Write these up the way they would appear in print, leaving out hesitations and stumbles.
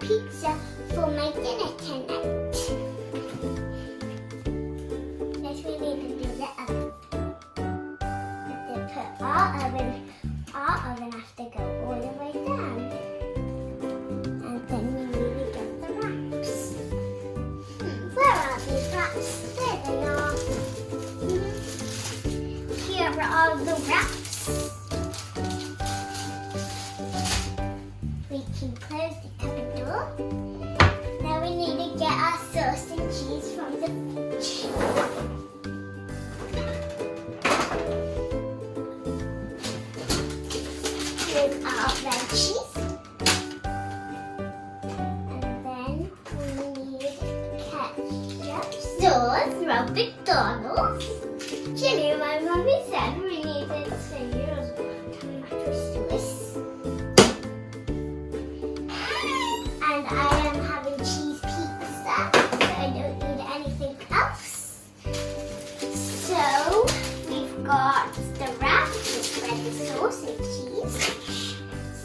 pizza for my dinner tonight. Next we need to do the oven. Our oven has to go all the way down. And then we need to get the wraps. Where are these wraps? There they are. Here are all the wraps. We can close the cupboard door. Now we need to get our sauce and cheese from the fridge. Here's our red cheese. And then we need ketchup sauce from McDonald's. Chili, my mommy said we needed tomato sauce. And I am having cheese pizza, so I don't need anything else. So we've got the wrap with red sauce and cheese.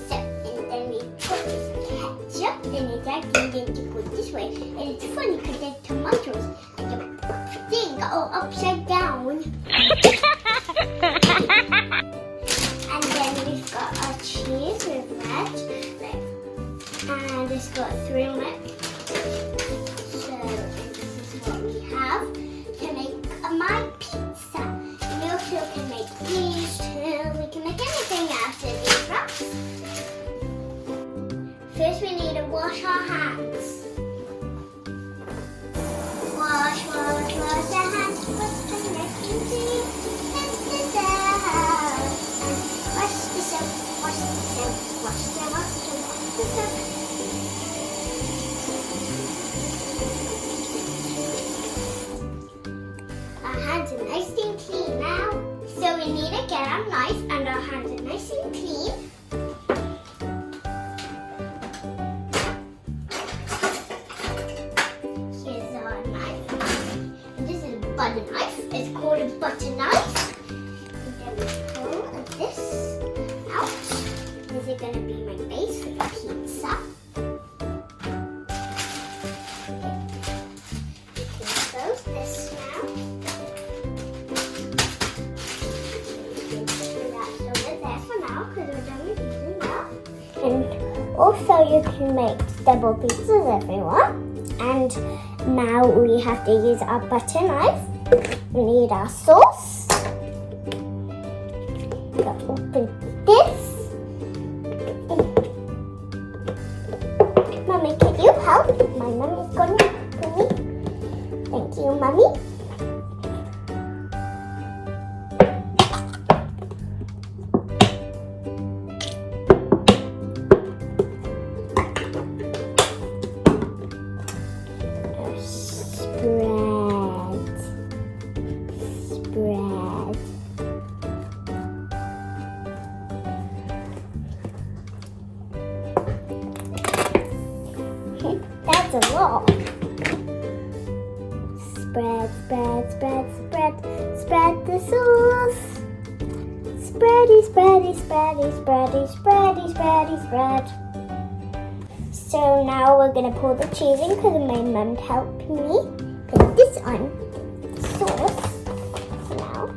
So, and then we put this ketchup in it. I think to put this way. And it's funny because there's tomatoes and the thing all upside down. And then we've got our cheese with red. And it's got 3 on it. So this is what we have to make my pizza. And we also can make these too. We can make anything else in these wraps. First we need to wash our hands. Wash the hands. Wash the neck and teeth. Wash the soap. Wash the soap. Wash the soap. Wash the soap. Our hands are nice and clean now. So we need to get our knife and our hands are nice and clean. Here's our knife. And this is a butter knife. It's called a butter knife. And then we pull this out. This is going to be my base for the pizza. We can close this now. And also you can make double pizzas if you want. And now we have to use our butter knife. We need our sauce. Open this. Mommy, can you help? My mommy's going to help me. Thank you, Mommy. Spread. That's a lot. Spread the sauce. Spready. So now we're gonna pour the cheese in because my mum helped me put this on the sauce. Now.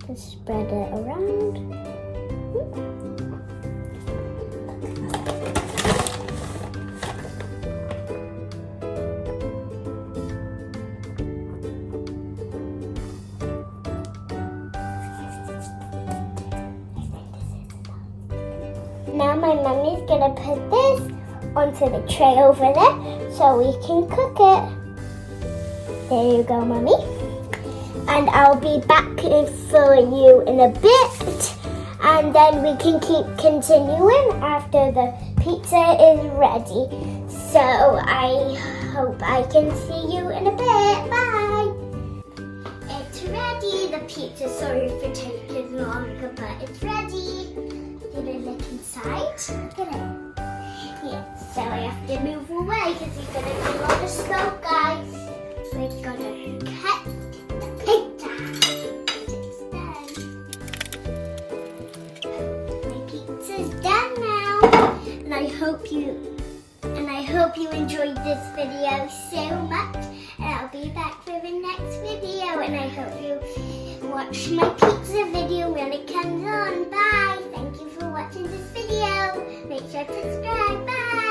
Just spread it around. Now my mummy's gonna put this onto the tray over there so we can cook it. There you go, Mummy. And I'll be back for you in a bit. And then we can keep continuing after the pizza is ready. So I hope I can see you in a bit. Bye. It's ready. The pizza, sorry for taking longer, but it's ready. Did I look inside? Look at it. Yeah, so I have to move away because he's going to do all the smoke, guys. We're going to cut hope you enjoyed this video so much. And I'll be back for the next video. And I hope you watch my pizza video when it comes on. Bye. Thank you for watching this video. Make sure to subscribe. Bye.